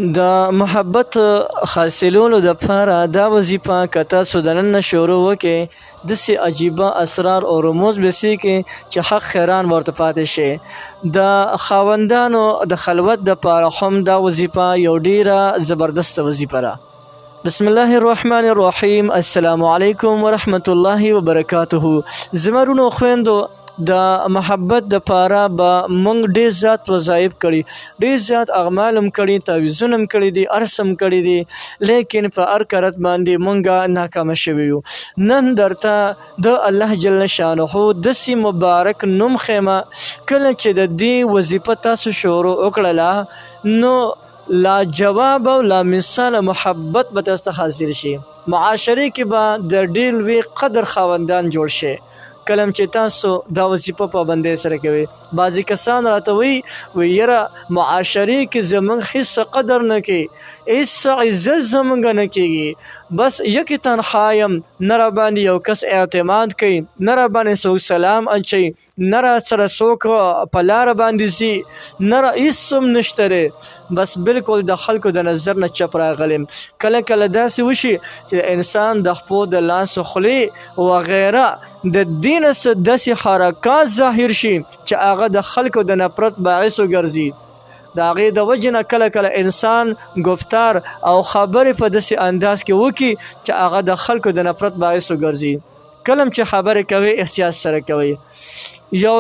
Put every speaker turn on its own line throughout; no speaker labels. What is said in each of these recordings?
د محبت حاصلولو دپاره دا وظیفه که تاسو دننه شروع وکړئ داسې عجیبه اسرار او رموز به کې چې حق خیران ورته پاتې شي. د خاوندانو د خلوت دپاره هم دا وظیفه یو ډیره زبردسته وظیفه ده. بسم الله الرحمن الرحیم. السلام علیکم ورحمت الله وبرکاته. زما رونو خویندو، د محبت د پاره به مونږ ډیر زیات وظایف کړي، ډیر زیات اعمال هم کړي، تعویضونه هم کړي دي، ارس هم کړي دي، لیکن په هر کرت باندې مونږه ناکامه شوي یو. نن درته د الله جل شانه داسې مبارک نوم خیمه، کله چې د دې وظیفه تاسو شروع وکړله نو لا جواب او لا مثال محبت به تاسو ته حاصل شي. معاشرې کې به د ډیر لوی قدر خاوندان جوړ شي کلم چې تاسو دا وظیفه پابندۍ سره کوي. بعضې کسان راته وایي یره معاشرې کې زموږ هېڅ قدر نه کوي، هېڅ عزت زموږ نه کېږي، بس یکې تنها یم، نه راباندې یو کس اعتماد کوي، نه راباندې څوک سلام اچوي، نه را سره څوک په لاره باندې ځي، نه را هېڅ هم نشته دی، بس بلکل د خلکو د نظر نه چپ راغلی. کله کله داسې وشي چې د انسان د خپو د لاس خولې وغیره د دې نه څه داسې حرکات ظاهر شي چې هغه د خلکو د نفرت باعث وګرځي. د هغې د وجې نه کله کله انسان گفتار او خبرې په داسې انداز کې وکړي چې هغه د خلکو د نفرت باعث وګرځي. کله چې خبرې کوي احتیاط سره کوي، یو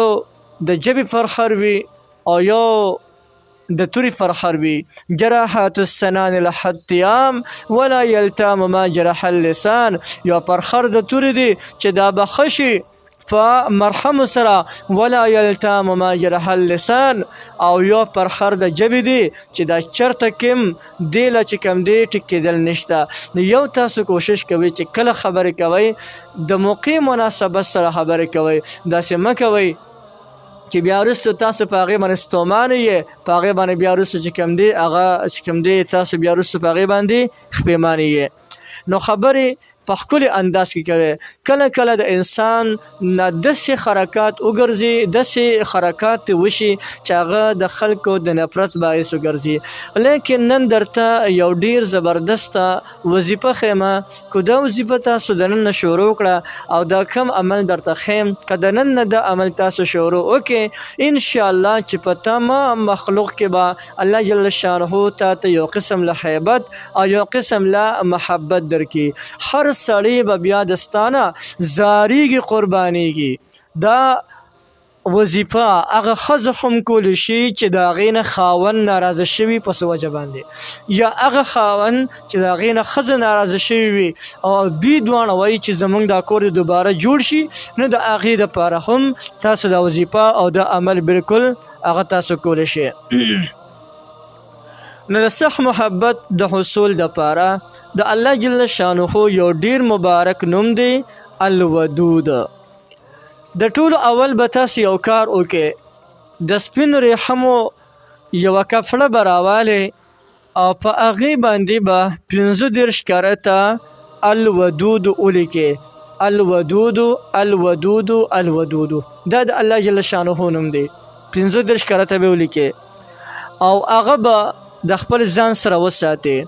د ژبې فرخر وي او یو د توري فرخر وي. جراحات السنان الحتیام ولا یلتام ما جرح اللسان. یو فرخر د توري دی چې دا به خشي په مرحم سره، ولا یلتام ما جرح اللسان. او یو پرخر د ژبې دی چې دا چرته کم دی له چې کم دی ټیکېدل نشته. نو یو تاسو کوشش کوئ چې کله خبرې کوئ د موقع مناسبت سره خبرې کوئ، داسې مه کوئ چې بیا وروسته تاسو په هغې باندې ستومانه یې، په هغې باندې بیا وروسته چې کوم دی هغه چې کوم دی تاسو بیا وروسته په هغې باندې خپېمانه یې. نو خبرې په ښکلي انداز کې کوي. کله کله د انسان نه داسې حرکات وګرځي، داسې حرکات وشي چې هغه د خلکو د نفرت باعث وګرځي. لیکن نن درته یو ډیر زبردسته وظیفه خیمه، که دا وظیفه تاسو د نن نه شروع کړه او دا کم عمل درته خیم، که د نن نه دا عمل تاسو شروع وکړئ انشاءالله چې په تمام مخلوق کې به الله جل شانه تاته یو قسم له حیبت او یو قسم له محبت درکړي. هر سړی به بیا دستانه زاریږي، قربانیږي. دا وظیفه هغه ښځه هم کولی شي چې د هغې نه خاوند ناراضه شوي په څه وجه باندې، یا هغه خاوند چې د هغې نه ښځه ناراضه شوي وي او دوی دواړه وایي چې زموږ دا کور دوباره جوړ شي، نو د هغې دپاره هم تاسو دا وظیفه او دا عمل بالکل هغه تاسو کولی شئ. نو د صح محبت د حصول دپاره د الله جل شانه یو ډیر مبارک نوم دی، الودود. د ټولو اول به تاسو یو کار وکړئ، د سپین ریحمو یوه کفړه به راوالئ او په هغې باندې به 15 کرته الودود ولیکئ. الودود الودود الودود، دا د الله جل شانه نوم دی. 15 کرته به ولیکئ او هغه به د خپل ځان سره وساتئ.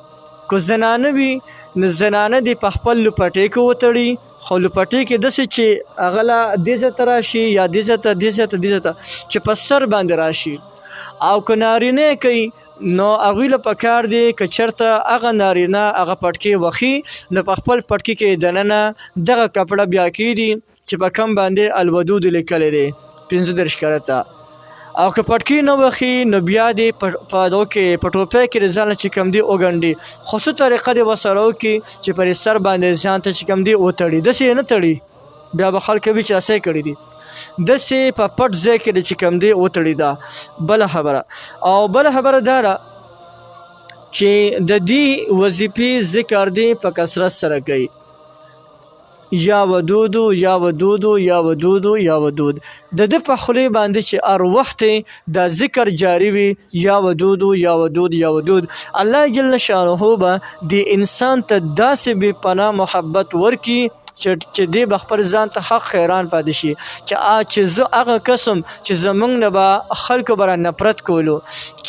که زنانه وي نو زنانه دې په خپل لپټۍ کې وتړي، خو لپټۍ کې داسې چې هغه له دې ځای ته راشي یا دې ځای ته دې ځای ته دې ځای ته چې په سر باندې راشي. او که نارینه کوي نو هغوی له پکار دی که چېرته هغه نارینه هغه پټکې وخي نو په خپل پټکي کې دننه دغه کپړه بیا کېږدي چې په کم باندې الودود لیکلی دی 15 کرته. او که پټکي نه وخي نو بیا دې په دغه کې په ټوپۍ کې د ځان نه چې کوم دی وګنډي، خو څه طریقه دې ورسره وکړي چې پر سر باندې ځان ته چې کوم دی وتړي، داسې یې نه تړي، بیا به خلک وي چې اسې کړي دي، داسې په پټ ځای کې چې کوم دی وتړي. دا بله خبره. او بله خبره دا ده چې د دې وظیفې ذکر دی په کثرت سره کوي، یا ودودو یا ودودو یا ودودو یا ودود. د ده په خولې باندې چې هر وخت دا ذکر جاری وي، یا ودودو یا ودود یا ودود. الله جل شانه به د انسان ته داسې بې پناه محبت ورکي چې دی بخپل ځان ته حق خیران پاتې شي چې زه هغه قسم چې زمونږ نه به خلکو به نفرت کولو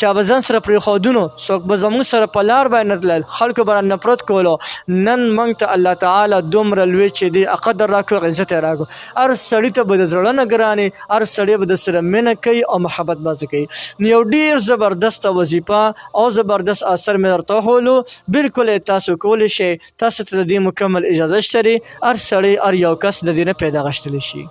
چا به ځان سره پرېښودونو څوک به زمونږ سره په لار باندې نه تلل خلکو به نفرت کولو نن موږ ته الله تعالی دومره لوی چې دی قدر راکړو عزت یې راکړو هر سړي ته به د زړه نه ګرانې هر سړی به د سره مینه کوي او محبت به کوي نو یو ډېر زبردسته وظیفه او زبردست اثر مې درته وښولو بلکل یې تاسو کولی شئ تاسو ته د دې مکمل اجازه شته هر سړی هر یو کس د دې نه پیدا غشتلی شي